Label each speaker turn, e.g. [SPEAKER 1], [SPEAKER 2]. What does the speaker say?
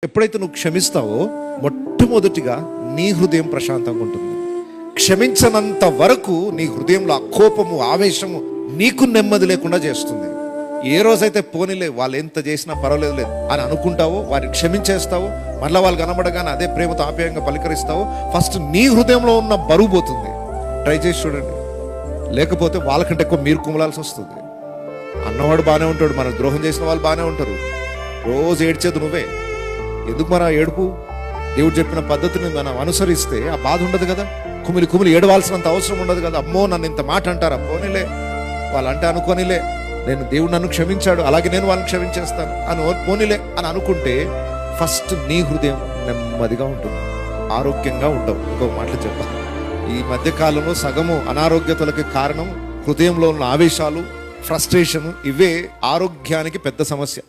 [SPEAKER 1] ఎప్పుడైతే నువ్వు క్షమిస్తావో మొట్టమొదటిగా నీ హృదయం ప్రశాంతంగా ఉంటుంది. క్షమించనంత వరకు నీ హృదయంలో ఆ కోపము, ఆవేశము నీకు నెమ్మది లేకుండా చేస్తుంది. ఏ రోజైతే పోనీలే వాళ్ళు ఎంత చేసినా పర్వాలేదు అని అనుకుంటావో, వారిని క్షమించేస్తావో, మళ్ళీ వాళ్ళు కనబడగానే అదే ప్రేమతో ఆప్యాయంగా పలకరిస్తావో, ఫస్ట్ నీ హృదయంలో ఉన్న బరువు పోతుంది. ట్రై చేసి చూడండి. లేకపోతే వాళ్ళకంటే ఎక్కువ మీరు కుమలాల్సి వస్తుంది. అన్నవాడు బాగానే ఉంటాడు, మనకు ద్రోహం చేసిన వాళ్ళు బాగానే ఉంటారు. రోజు ఏడ్చేది నువ్వే. ఎందుకు మన ఏడుపు? దేవుడు చెప్పిన పద్ధతిని మనం అనుసరిస్తే ఆ బాధ ఉండదు కదా. కుమిలి కుమిలి ఏడవాల్సినంత అవసరం ఉండదు కదా. అమ్మో నన్ను ఇంత మాట అంటారా, పోనీలే వాళ్ళంటే అనుకోనిలే, దేవుడు నన్ను క్షమించాడు అలాగే నేను వాళ్ళని క్షమించేస్తాను అని పోనీలే అని అనుకుంటే ఫస్ట్ నీ హృదయం నెమ్మదిగా ఉంటుంది, ఆరోగ్యంగా ఉండవు. ఇంకొక మాటలు చెప్పాలి, ఈ మధ్య కాలంలో సగము అనారోగ్యతలకి కారణం హృదయంలో ఉన్న ఆవేశాలు, ఫ్రస్ట్రేషన్. ఇవే ఆరోగ్యానికి పెద్ద సమస్య.